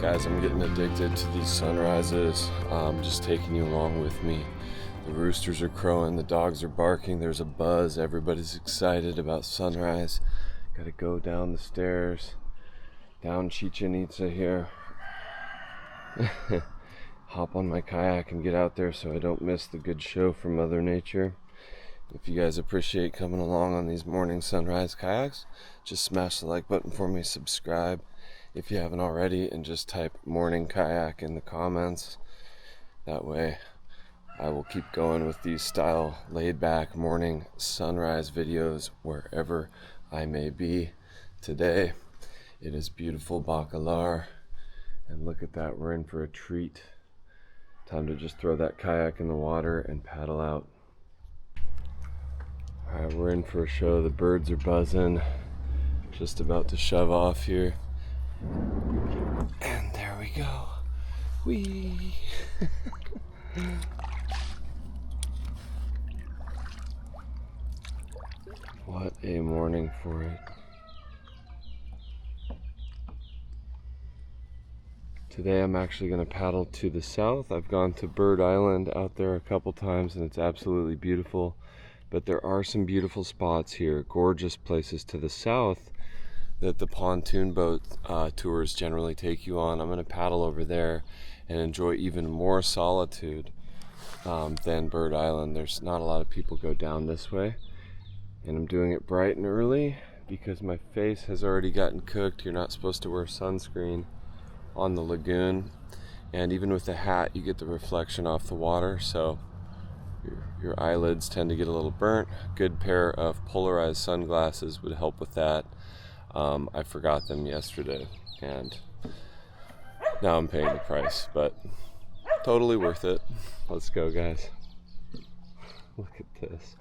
Guys, I'm getting addicted to these sunrises. Just taking you along with me. The roosters are crowing, the dogs are barking, there's a buzz, everybody's excited about sunrise. Gotta go down the stairs, down Chichen Itza here. Hop on my kayak and get out there so I don't miss the good show from Mother Nature. If you guys appreciate coming along on these morning sunrise kayaks, just smash the like button for me, subscribe if you haven't already, and just type morning kayak in the comments. That way I will keep going with these style laid back morning sunrise videos wherever I may be. Today it is beautiful Bacalar, and look at that, we're in for a treat. Time to just throw that kayak in the water and paddle out. Alright, we're in for a show. The birds are buzzing. Just about to shove off here. And there we go. Whee! What a morning for it. Today I'm actually going to paddle to the south. I've gone to Bird Island out there a couple times and it's absolutely beautiful. But there are some beautiful spots here, gorgeous places to the south that the pontoon boat tours generally take you on. I'm going to paddle over there and enjoy even more solitude than Bird Island. There's not a lot of people go down this way. And I'm doing it bright and early because my face has already gotten cooked. You're not supposed to wear sunscreen on the lagoon. And even with the hat, you get the reflection off the water. So your eyelids tend to get a little burnt. A good pair of polarized sunglasses would help with that. I forgot them yesterday and now I'm paying the price, but totally worth it. Let's go, guys. Look at this.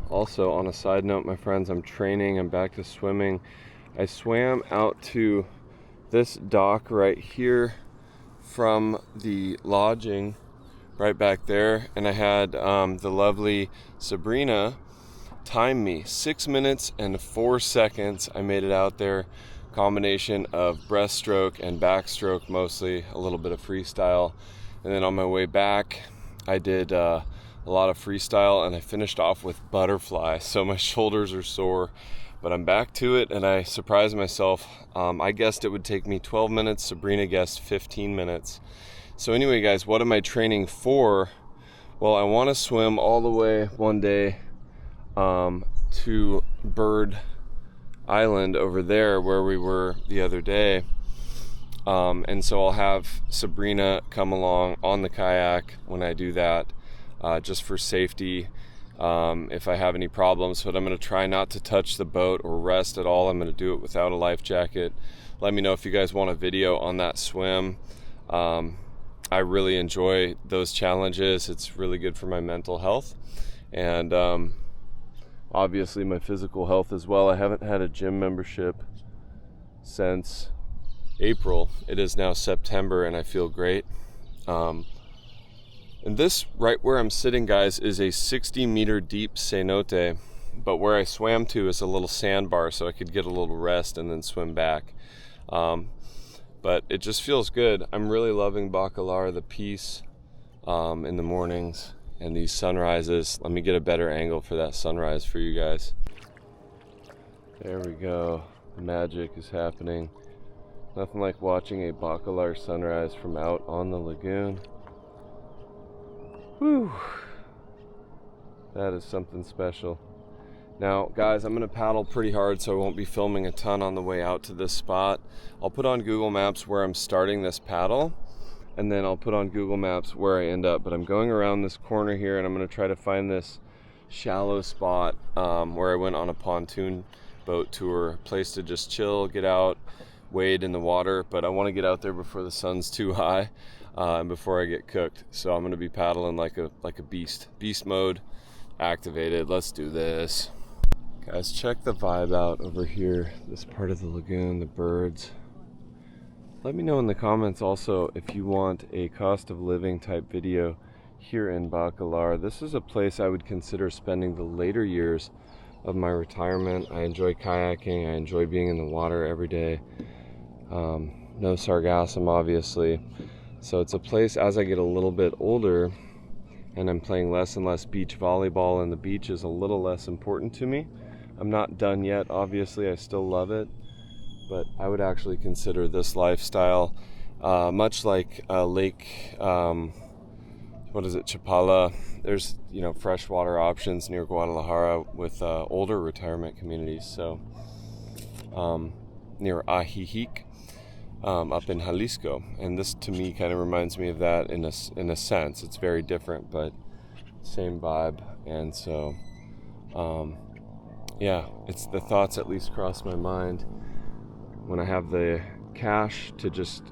Also, on a side note, my friends, I'm training. I'm back to swimming. I swam out to this dock right here from the lodging right back there, and I had the lovely Sabrina time me 6 minutes and 4 seconds. I made it out there. Combination of breaststroke and backstroke, mostly a little bit of freestyle, and then on my way back I did a lot of freestyle and I finished off with butterfly. So my shoulders are sore, but I'm back to it and I surprised myself. I guessed it would take me 12 minutes. Sabrina guessed 15 minutes. So anyway, guys, what am I training for? Well, I want to swim all the way one day to Bird Island over there where we were the other day. And so I'll have Sabrina come along on the kayak when I do that, just for safety, if I have any problems. But I'm going to try not to touch the boat or rest at all. I'm going to do it without a life jacket. Let me know if you guys want a video on that swim. I really enjoy those challenges. It's really good for my mental health and obviously my physical health as well. I haven't had a gym membership since April. It is now September and I feel great. And this right where I'm sitting, guys, is a 60-meter deep cenote, but where I swam to is a little sandbar so I could get a little rest and then swim back. But it just feels good. I'm really loving Bacalar, the peace in the mornings and these sunrises. Let me get a better angle for that sunrise for you guys. There we go. Magic is happening. Nothing like watching a Bacalar sunrise from out on the lagoon. Whew. That is something special. Now, guys, I'm going to paddle pretty hard, so I won't be filming a ton on the way out to this spot. I'll put on Google Maps where I'm starting this paddle, and then I'll put on Google Maps where I end up. But I'm going around this corner here, and I'm going to try to find this shallow spot where I went on a pontoon boat tour. A place to just chill, get out, wade in the water. But I want to get out there before the sun's too high and before I get cooked. So I'm going to be paddling like a beast. Beast mode activated. Let's do this. Guys, check the vibe out over here, this part of the lagoon, the birds. Let me know in the comments also if you want a cost of living type video here in Bacalar. This is a place I would consider spending the later years of my retirement. I enjoy kayaking, I enjoy being in the water every day. no sargassum, obviously. So it's a place, as I get a little bit older and I'm playing less and less beach volleyball and the beach is a little less important to me. I'm not done yet, obviously, I still love it, but I would actually consider this lifestyle much like Lake, what is it, Chapala. There's, you know, freshwater options near Guadalajara with older retirement communities. So near Ajijic, up in Jalisco, and this to me kind of reminds me of that in a sense. It's very different, but same vibe. And so yeah, it's the thoughts at least cross my mind when I have the cash to just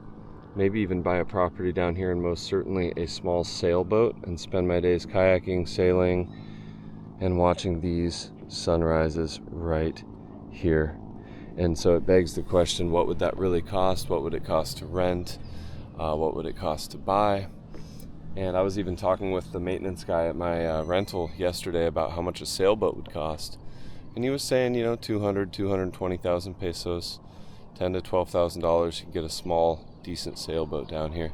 maybe even buy a property down here, and most certainly a small sailboat, and spend my days kayaking, sailing, and watching these sunrises right here. And so it begs the question, what would that really cost? What would it cost to rent? What would it cost to buy? And I was even talking with the maintenance guy at my rental yesterday about how much a sailboat would cost. And he was saying, you know, 220,000 pesos, $10,000 to $12,000, you can get a small, decent sailboat down here.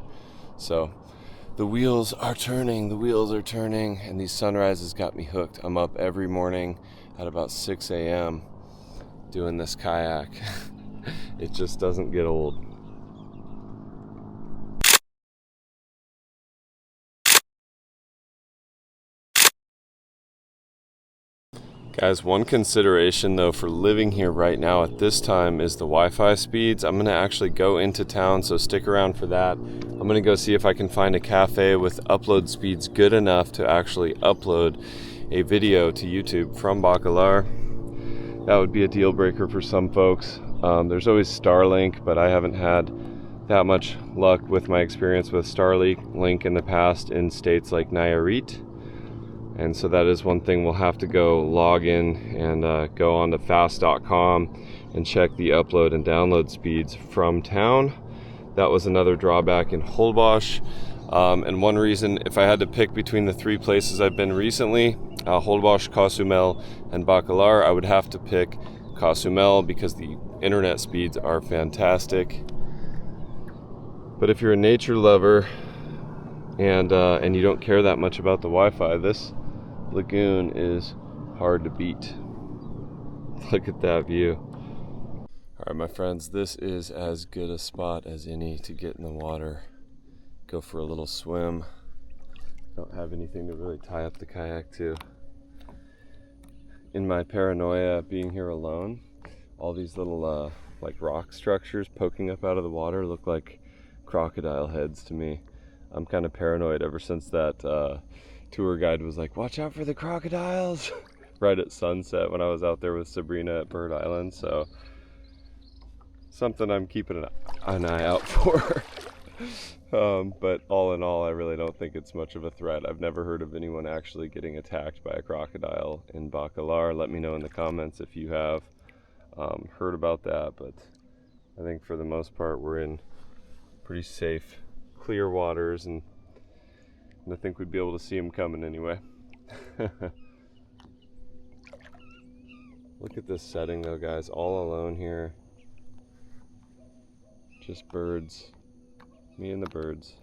So the wheels are turning, and these sunrises got me hooked. I'm up every morning at about 6 a.m. doing this kayak. It just doesn't get old. Guys, one consideration though for living here right now at this time is the Wi-Fi speeds. I'm gonna actually go into town, so stick around for that. I'm gonna go see if I can find a cafe with upload speeds good enough to actually upload a video to YouTube from Bacalar. That would be a deal breaker for some folks. There's always Starlink, but I haven't had that much luck with my experience with Starlink in the past in states like Nayarit. And so that is one thing we'll have to go log in and go on to fast.com and check the upload and download speeds from town. That was another drawback in Holbox. And one reason, if I had to pick between the three places I've been recently, Holbox, Cozumel, and Bacalar, I would have to pick Cozumel because the internet speeds are fantastic. But if you're a nature lover and you don't care that much about the Wi-Fi, this lagoon is hard to beat. Look at that view. All right, my friends, this is as good a spot as any to get in the water, go for a little swim. Don't have anything to really tie up the kayak to. In my paranoia being here alone, all these little like rock structures poking up out of the water look like crocodile heads to me. I'm kind of paranoid ever since that tour guide was like, watch out for the crocodiles right at sunset when I was out there with Sabrina at Bird Island. So something I'm keeping an eye out for. But all in all, I really don't think it's much of a threat. I've never heard of anyone actually getting attacked by a crocodile in Bacalar. Let me know in the comments if you have heard about that, but I think for the most part we're in pretty safe, clear waters, and I think we'd be able to see them coming anyway. Look at this setting though, guys, all alone here. Just birds, me and the birds.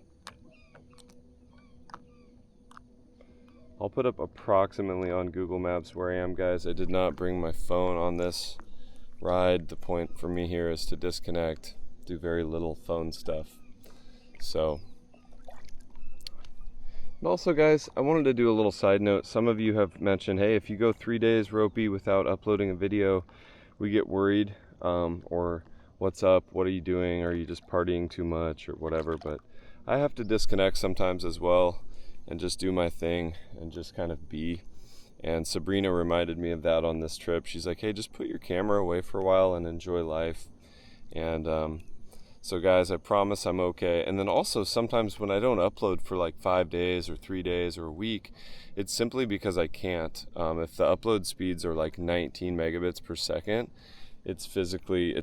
I'll put up approximately on Google Maps where I am, guys. I did not bring my phone on this ride. The point for me here is to disconnect, do very little phone stuff. So, and also, guys, I wanted to do a little side note. Some of you have mentioned, hey, if you go 3 days ropey without uploading a video, we get worried, or what's up, what are you doing, are you just partying too much or whatever. But I have to disconnect sometimes as well and just do my thing and just kind of be. And Sabrina reminded me of that on this trip. She's like, hey, just put your camera away for a while and enjoy life. And so guys, I promise I'm okay. And then also sometimes when I don't upload for like 5 days or 3 days or a week, it's simply because I can't. If the upload speeds are like 19 megabits per second, it's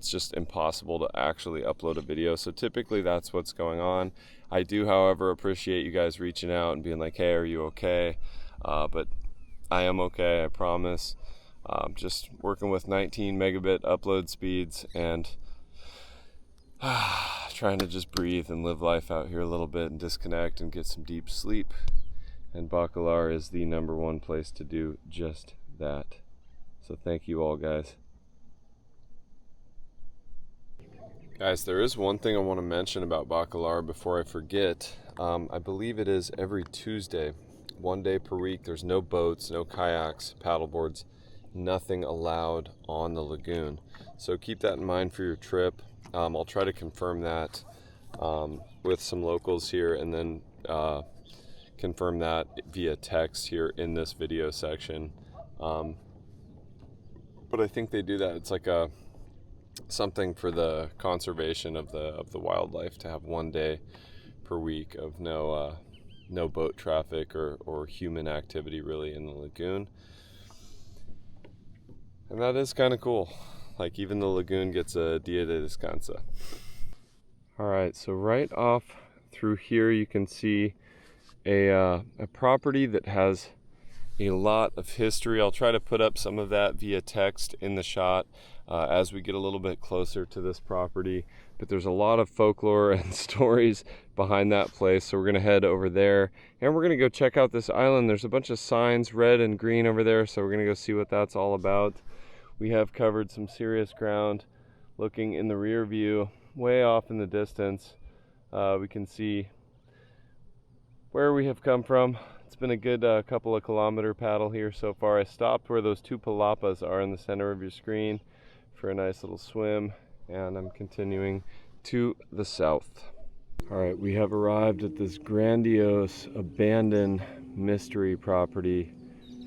just impossible to actually upload a video. So typically that's what's going on. I do, however, appreciate you guys reaching out and being like, hey, are you okay? But I am okay, I promise. Just working with 19 megabit upload speeds, and Trying to just breathe and live life out here a little bit and disconnect and get some deep sleep. And Bacalar is the #1 place to do just that. So thank you all, guys. Guys, there is one thing I want to mention about Bacalar before I forget. I believe it is every Tuesday, 1 day per week. There's no boats, no kayaks, paddleboards, nothing allowed on the lagoon. So keep that in mind for your trip. I'll try to confirm that with some locals here, and then confirm that via text here in this video section. But I think they do that. It's like something for the conservation of the wildlife to have 1 day per week of no boat traffic or human activity really in the lagoon. And that is kind of cool. Like, even the lagoon gets a dia de descanso. All right, so right off through here you can see a property that has a lot of history. I'll try to put up some of that via text in the shot as we get a little bit closer to this property. But there's a lot of folklore and stories behind that place, so we're gonna head over there and we're gonna go check out this island. There's a bunch of signs, red and green over there, so we're gonna go see what that's all about. We have covered some serious ground. Looking in the rear view, way off in the distance, we can see where we have come from. It's been a good couple of kilometer paddle here so far. I stopped where those two palapas are in the center of your screen for a nice little swim, and I'm continuing to the south. All right, we have arrived at this grandiose, abandoned mystery property.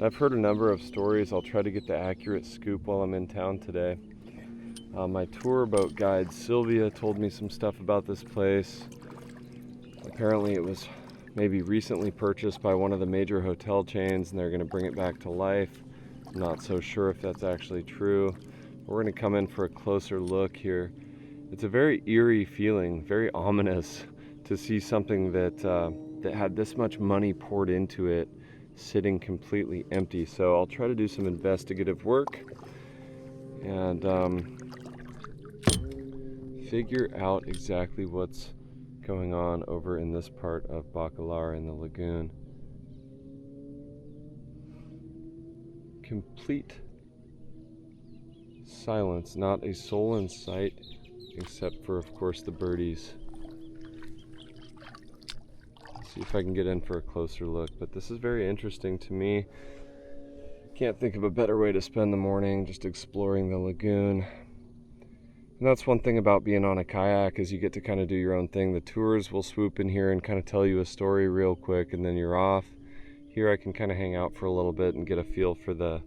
I've heard a number of stories. I'll try to get the accurate scoop while I'm in town today. My tour boat guide, Sylvia, told me some stuff about this place. Apparently it was maybe recently purchased by one of the major hotel chains and they're going to bring it back to life. I'm not so sure if that's actually true. We're going to come in for a closer look here. It's a very eerie feeling, very ominous to see something that had this much money poured into it sitting completely empty. So I'll try to do some investigative work and figure out exactly what's going on over in this part of Bacalar in the lagoon. Complete silence, not a soul in sight, except for, of course, the birdies. Let's see if I can get in for a closer look, but this is very interesting to me. Can't think of a better way to spend the morning, just exploring the lagoon. And that's one thing about being on a kayak, is you get to kind of do your own thing. The tours will swoop in here and kind of tell you a story real quick, and then you're off. Here I can kind of hang out for a little bit and get a feel for the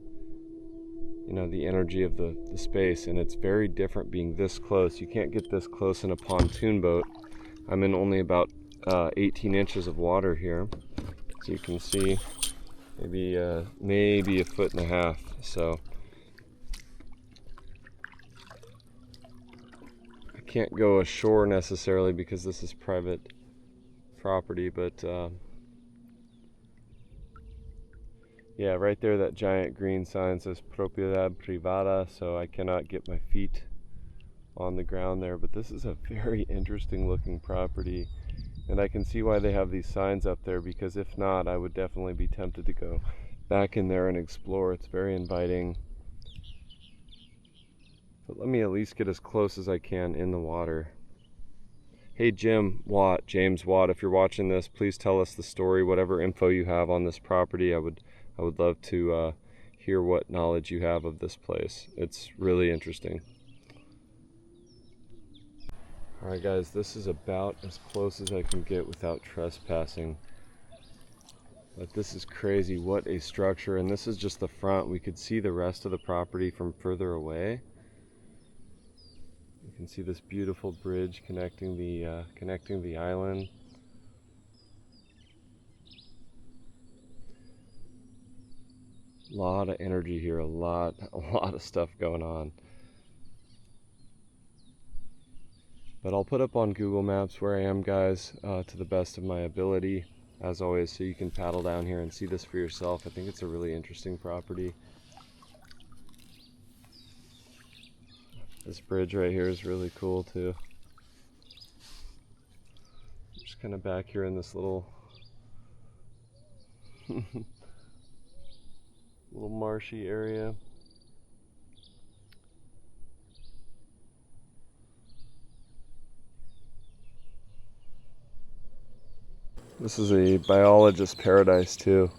energy of the space. And it's very different being this close. You can't get this close in a pontoon boat. I'm in only about 18 inches of water here. As you can see, maybe a 1.5 feet. So can't go ashore necessarily because this is private property, but yeah, right there, that giant green sign says propiedad privada, so I cannot get my feet on the ground there. But this is a very interesting looking property, and I can see why they have these signs up there, because if not, I would definitely be tempted to go back in there and explore. It's very inviting. But let me at least get as close as I can in the water. Hey, James Watt, if you're watching this, please tell us the story, whatever info you have on this property. I would love to hear what knowledge you have of this place. It's really interesting. All right, guys, this is about as close as I can get without trespassing. But this is crazy. What a structure. And this is just the front. We could see the rest of the property from further away. You can see this beautiful bridge connecting the island. A lot of energy here, a lot of stuff going on. But I'll put up on Google Maps where I am, guys, to the best of my ability, as always, so you can paddle down here and see this for yourself. I think it's a really interesting property. This bridge right here is really cool too. kind of back here in this little little marshy area. This is a biologist paradise too.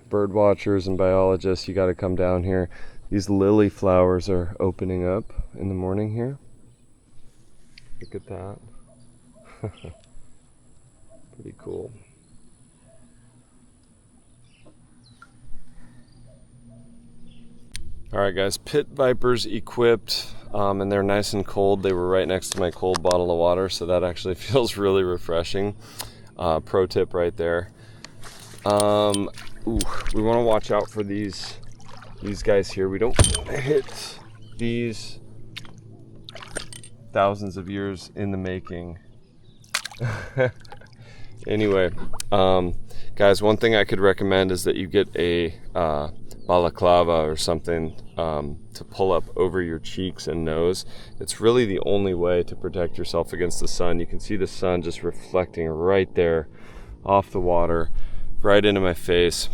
Bird watchers and biologists, you got to come down here. These lily flowers are opening up in the morning here. Look at that. Pretty cool. Alright guys, pit vipers equipped, and they're nice and cold. They were right next to my cold bottle of water, so that actually feels really refreshing. Pro tip right there. We want to watch out for these guys here. We don't hit these thousands of years in the making. Anyway, guys, one thing I could recommend is that you get a balaclava or something to pull up over your cheeks and nose. It's really the only way to protect yourself against the sun. You can see the sun just reflecting right there off the water, right into my face.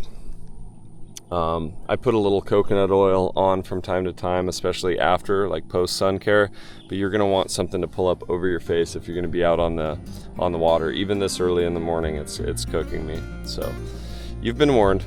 I put a little coconut oil on from time to time, especially after, like post sun care, but you're gonna want something to pull up over your face if you're gonna be out on the water. Even this early in the morning, it's cooking me. So you've been warned.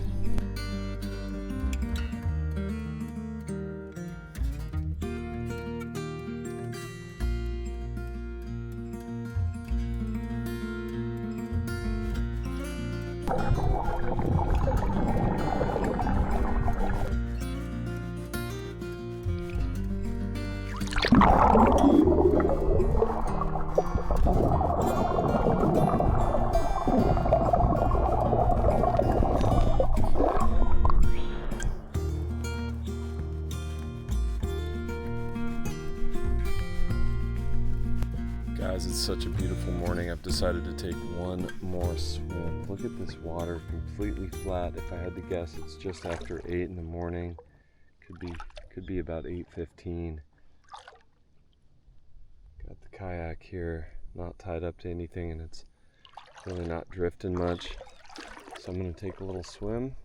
Guys, it's such a beautiful morning. I've decided to take one more swim. Look at this water, completely flat. If I had to guess, it's just after 8 in the morning. Could be about 8:15. Got the kayak here, not tied up to anything, and it's really not drifting much. So I'm gonna take a little swim.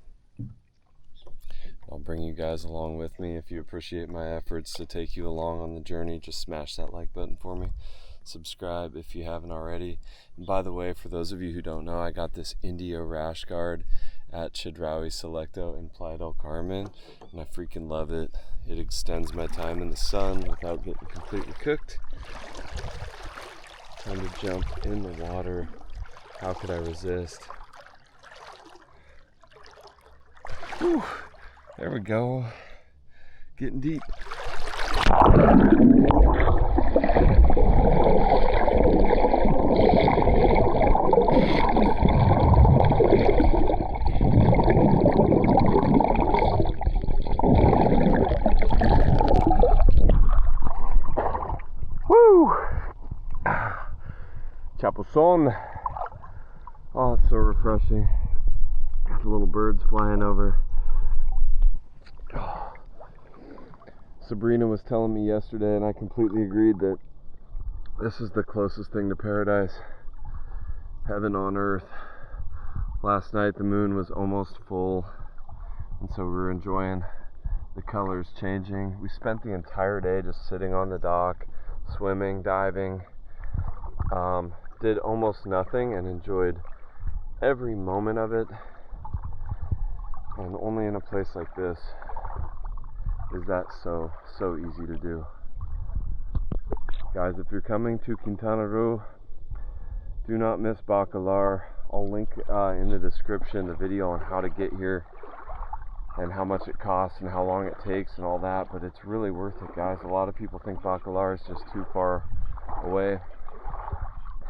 I'll bring you guys along with me. If you appreciate my efforts to take you along on the journey, just smash that like button for me. Subscribe if you haven't already. And by the way, for those of you who don't know, I got this Indio rash guard at Chedraui Selecto in Playa del Carmen, and I freaking love it. It extends my time in the sun without getting completely cooked. Time to jump in the water. How could I resist? Whew. There we go. Getting deep. Chapuzón. Oh, it's so refreshing. Got the little birds flying over. Oh. Sabrina was telling me yesterday, and I completely agreed, that this is the closest thing to paradise. Heaven on earth. Last night the moon was almost full, and so we were enjoying the colors changing. We spent the entire day just sitting on the dock, swimming, diving. Did almost nothing and enjoyed every moment of it. And only in a place like this is that so easy to do. Guys, if you're coming to Quintana Roo, do not miss Bacalar. I'll link in the description the video on how to get here and how much it costs and how long it takes and all that, but it's really worth it, guys. A lot of people think Bacalar is just too far away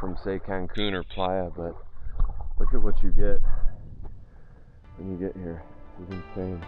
from, say, Cancun or Playa, but look at what you get when you get here. It's insane.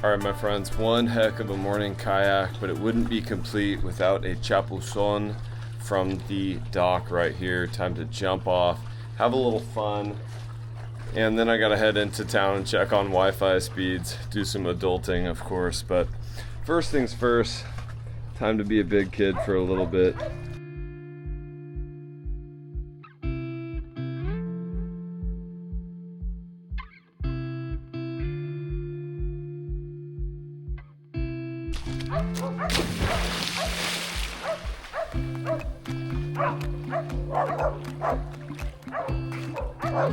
All right, my friends, one heck of a morning kayak, but it wouldn't be complete without a chapuzon from the dock right here. Time to jump off, have a little fun, and then I gotta head into town and check on Wi-Fi speeds, do some adulting, of course, but first things first, time to be a big kid for a little bit.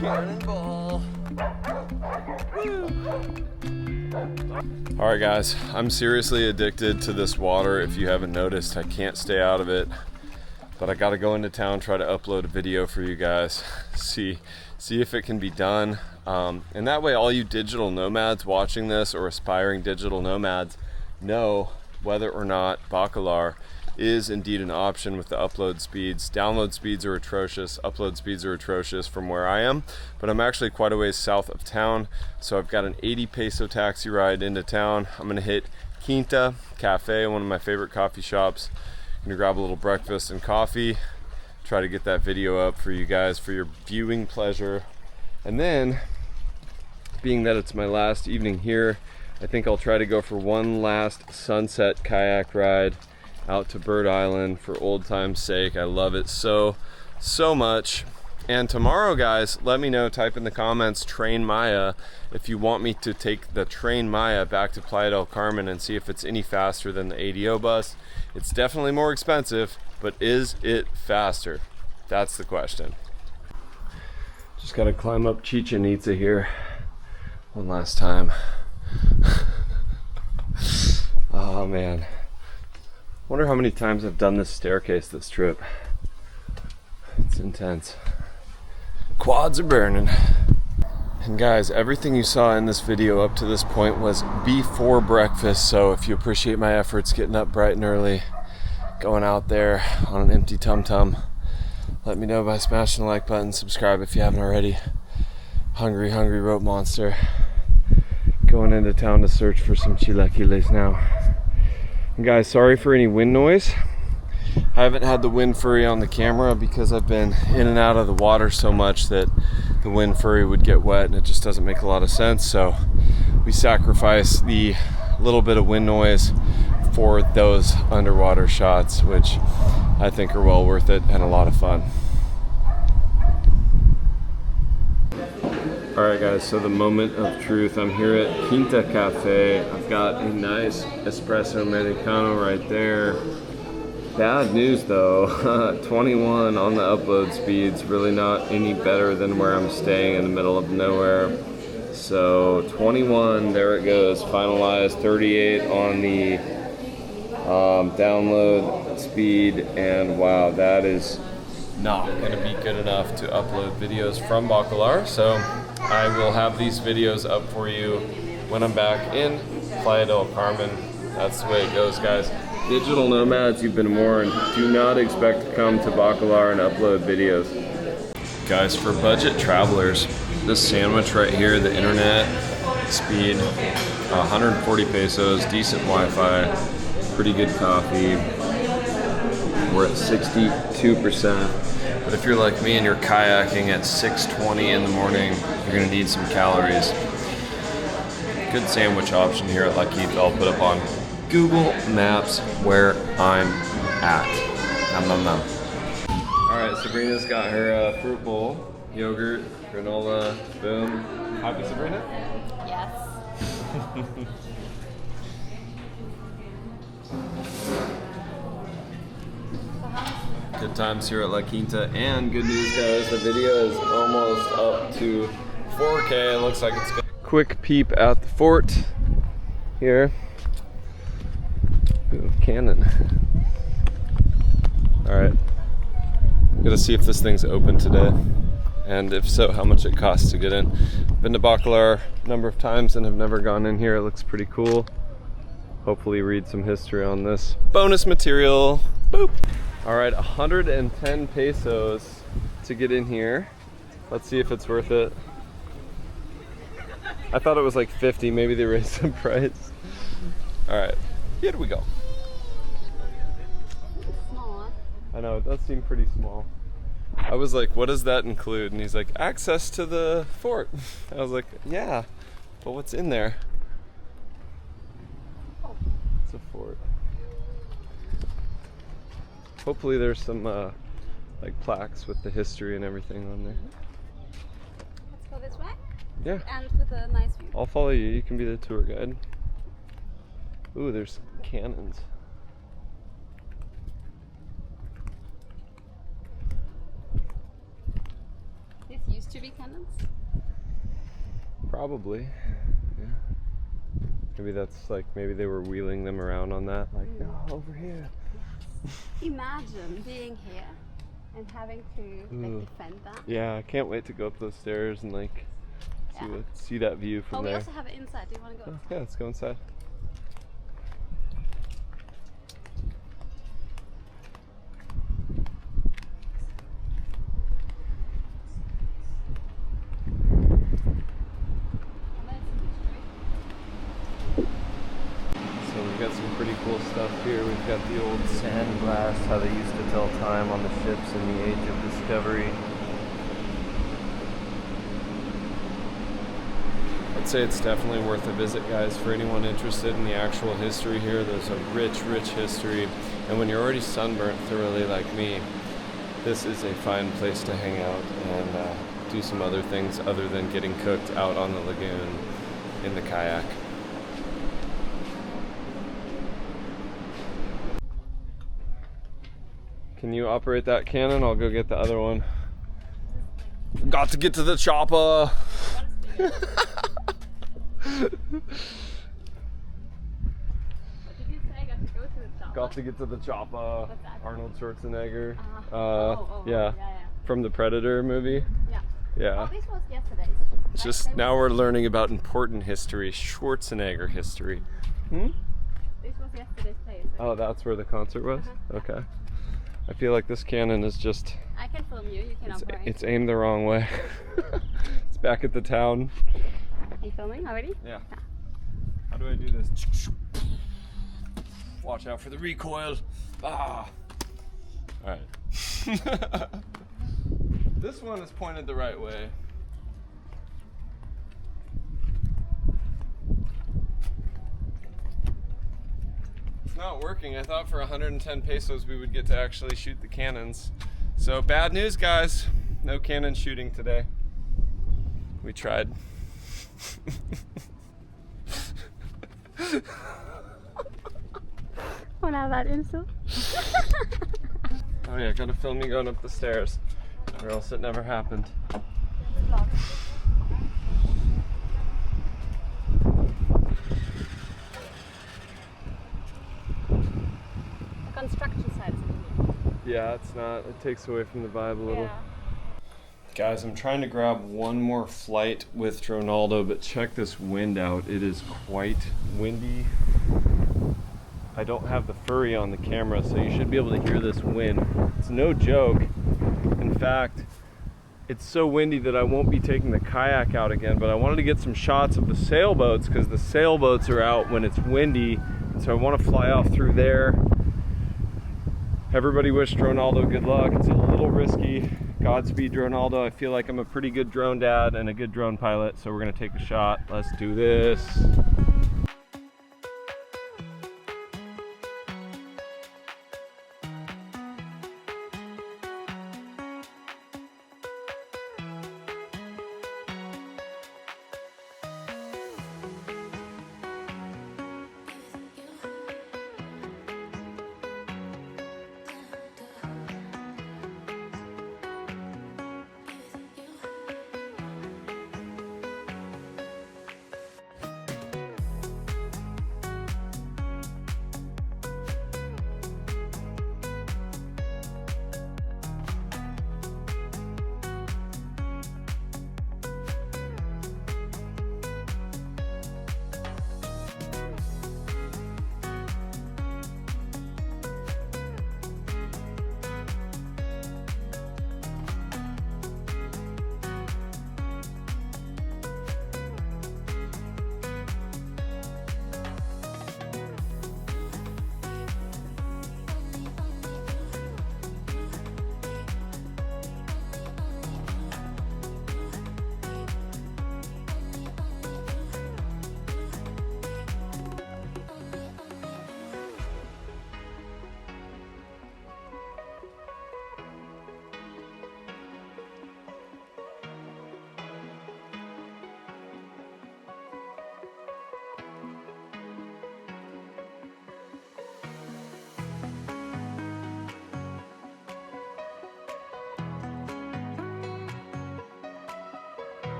Cannonball. All right, guys, I'm seriously addicted to this water. If you haven't noticed, I can't stay out of it, but I gotta go into town, try to upload a video for you guys, see if it can be done, and that way all you digital nomads watching this, or aspiring digital nomads, know whether or not Bacalar is indeed an option with the upload speeds. Download speeds are atrocious, upload speeds are atrocious from where I am, but I'm actually quite a ways south of town, so I've got an 80 peso taxi ride into town. I'm gonna hit Quinta Cafe, one of my favorite coffee shops. I'm gonna grab a little breakfast and coffee, try to get that video up for you guys for your viewing pleasure, and then, being that it's my last evening here, I think I'll try to go for one last sunset kayak ride out to Bird Island for old time's sake. I love it so much. And tomorrow, guys, let me know, type in the comments Train Maya if you want me to take the Train Maya back to Playa del Carmen and see if it's any faster than the ADO bus. It's definitely more expensive, but is it faster? That's the question. Just gotta climb up Chichen Itza here one last time. Oh man, wonder how many times I've done this staircase this trip. It's intense. Quads are burning. And guys, everything you saw in this video up to this point was before breakfast, so if you appreciate my efforts getting up bright and early, going out there on an empty tum-tum, let me know by smashing the like button, subscribe if you haven't already. Hungry rope monster. Going into town to search for some chilaquiles now. And guys, sorry for any wind noise. I haven't had the wind furry on the camera because I've been in and out of the water so much that the wind furry would get wet and it just doesn't make a lot of sense. So we sacrifice the little bit of wind noise for those underwater shots, which I think are well worth it and a lot of fun. Alright guys, so the moment of truth. I'm here at Quinta Cafe. I've got a nice espresso americano right there. Bad news though, 21 on the upload speeds, really not any better than where I'm staying in the middle of nowhere. So 21, there it goes, finalized. 38 on the download speed, and wow, that is not going to be good enough to upload videos from Bacalar. So I will have these videos up for you when I'm back in Playa del Carmen. That's the way it goes, guys. Digital nomads, you've been warned. Do not expect to come to Bacalar and upload videos. Guys, for budget travelers, this sandwich right here, the internet speed, 140 pesos, decent Wi-Fi, pretty good coffee. We're at 62%. But if you're like me and you're kayaking at 6:20 in the morning, you're gonna need some calories. Good sandwich option here at La Quinta. I'll put up on Google Maps where I'm at. Nom nom nom. All right, Sabrina's got her fruit bowl, yogurt, granola, boom. Happy, Sabrina? Yes. Good times here at La Quinta, and good news, guys, the video is almost up to 4K. It looks like it's good. Quick peep at the fort here. Ooh, cannon. All right, I'm gonna see if this thing's open today, and if so, how much it costs to get in. Been to Bacalar a number of times and have never gone in here. It looks pretty cool. Hopefully read some history on this. Bonus material. Boop. All right, 110 pesos to get in here. Let's see if it's worth it. I thought it was like 50, maybe they raised the price. All right, here we go. Small. I know, it does seem pretty small. I was like, what does that include? And he's like, access to the fort. I was like, yeah, but what's in there? Oh. It's a fort. Hopefully there's some like plaques with the history and everything on there. Let's go this way. Yeah. And with a nice view. I'll follow you. You can be the tour guide. Ooh, there's cannons. This used to be cannons. Probably. Yeah. Maybe that's like, maybe they were wheeling them around on that. Like, no, over here. Imagine being here and having to like, defend that. Yeah, I can't wait to go up those stairs and like see that view from we there. also have it inside. Do you want to go? Yeah, let's go inside. So we've got some pretty cool stuff here. We've got the old sand glass, how they used to tell time on the ships in the Age of Discovery. I'd say it's definitely worth a visit, guys, for anyone interested in the actual history here. There's a rich, rich history, and when you're already sunburnt thoroughly like me, this is a fine place to hang out and do some other things other than getting cooked out on the lagoon in the kayak. Can you operate that cannon? I'll go get the other one. Got to get to the chopper! Got to get to the chopper. Arnold Schwarzenegger. Yeah. From the Predator movie. Yeah. Yeah. Oh, this was yesterday's. It's just now we're learning about important history, Schwarzenegger history. This was yesterday's place. Oh, that's where the concert was? Okay. I feel like this cannon is just... I can film you. You can operate. It's aimed the wrong way. It's back at the town. Are you filming already? Yeah. How do I do this? Watch out for the recoil. Ah. All right. This one is pointed the right way. It's not working. I thought for 110 pesos we would get to actually shoot the cannons. So bad news, guys. No cannon shooting today. We tried. Oh, now that insult. Oh yeah, gotta film me going up the stairs, or else it never happened. The construction site is Yeah, it's not. It takes away from the vibe a little. Yeah. Guys, I'm trying to grab one more flight with Dronaldo, but check this wind out. It is quite windy. I don't have the furry on the camera, so you should be able to hear this wind. It's no joke. In fact, it's so windy that I won't be taking the kayak out again, but I wanted to get some shots of the sailboats because the sailboats are out when it's windy, so I want to fly off through there. Everybody wish Dronaldo good luck. It's a little risky. Godspeed, Dronaldo. I feel like I'm a pretty good drone dad and a good drone pilot, so we're gonna take a shot. Let's do this.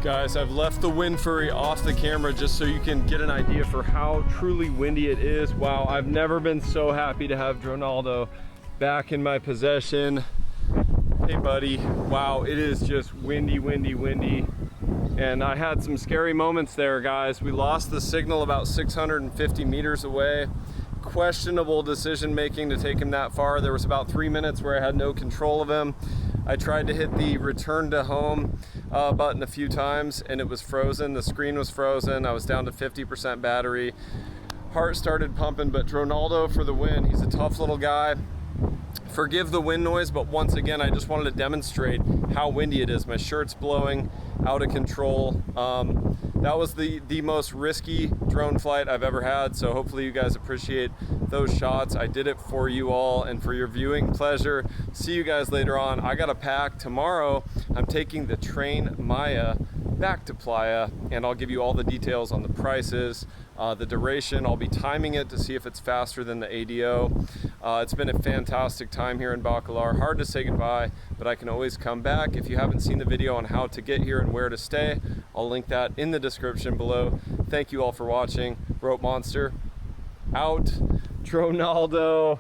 Guys, I've left the wind furry off the camera just so you can get an idea for how truly windy it is. Wow, I've never been so happy to have Dronaldo back in my possession. Hey buddy, wow, it is just windy, windy, windy. And I had some scary moments there, guys. We lost the signal about 650 meters away. Questionable decision making to take him that far. There was about 3 minutes where I had no control of him. I tried to hit the return to home button a few times and it was frozen. The screen was frozen. I was down to 50% battery. Heart started pumping, but Dronaldo for the win. He's a tough little guy. Forgive the wind noise, but once again, I just wanted to demonstrate how windy it is. My shirt's blowing out of control. That was the most risky drone flight I've ever had, so hopefully you guys appreciate those shots. I did it for you all and for your viewing pleasure. See you guys later on. I gotta pack. Tomorrow, I'm taking the Train Maya back to Playa, and I'll give you all the details on the prices, the duration. I'll be timing it to see if it's faster than the ADO. It's been a fantastic time here in Bacalar. Hard to say goodbye, but I can always come back. If you haven't seen the video on how to get here and where to stay, I'll link that in the description below. Thank you all for watching. Rope Monster out. Dronaldo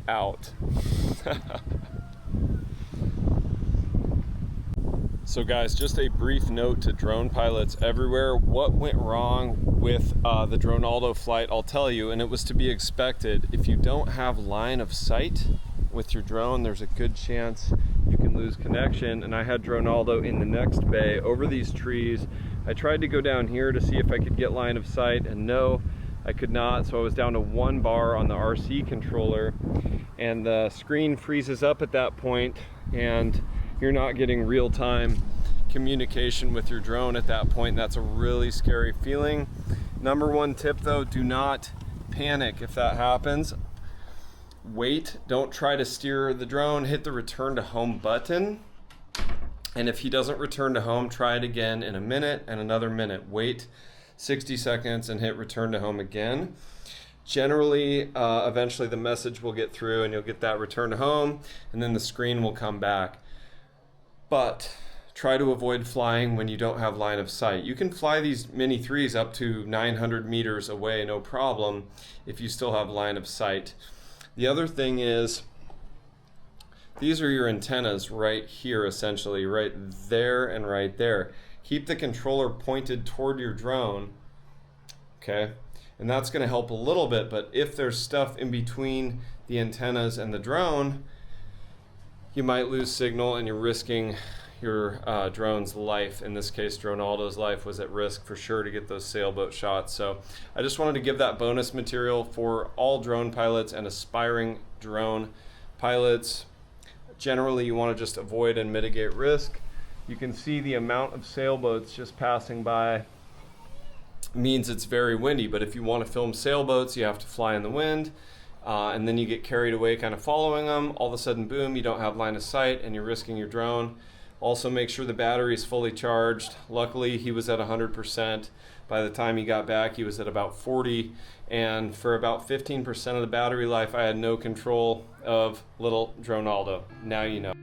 out. So guys, just a brief note to drone pilots everywhere. What went wrong with the Dronaldo flight, I'll tell you, and it was to be expected. If you don't have line of sight with your drone, there's a good chance you can lose connection. And I had Dronaldo in the next bay over these trees. I tried to go down here to see if I could get line of sight, and no, I could not. So I was down to 1 bar on the RC controller, and the screen freezes up at that point, and you're not getting real-time communication with your drone at that point. That's a really scary feeling. Number 1 tip though, do not panic if that happens. Wait, don't try to steer the drone, hit the return to home button. And if he doesn't return to home, try it again in a minute and another minute. Wait 60 seconds and hit return to home again. Generally, eventually the message will get through and you'll get that return to home, and then the screen will come back. But try to avoid flying when you don't have line of sight. You can fly these Mini 3s up to 900 meters away, no problem, if you still have line of sight. The other thing is, these are your antennas right here, essentially, right there and right there. Keep the controller pointed toward your drone, okay? And that's gonna help a little bit, but if there's stuff in between the antennas and the drone, you might lose signal and you're risking your drone's life. In this case, Dronaldo's life was at risk for sure to get those sailboat shots. So I just wanted to give that bonus material for all drone pilots and aspiring drone pilots. Generally, you want to just avoid and mitigate risk. You can see the amount of sailboats just passing by means it's very windy, but if you want to film sailboats, you have to fly in the wind. And then you get carried away kind of following them. All of a sudden, boom, you don't have line of sight and you're risking your drone. Also make sure the battery is fully charged. Luckily, he was at 100%. By the time he got back, he was at about 40. And for about 15% of the battery life, I had no control of little Dronaldo. Now you know.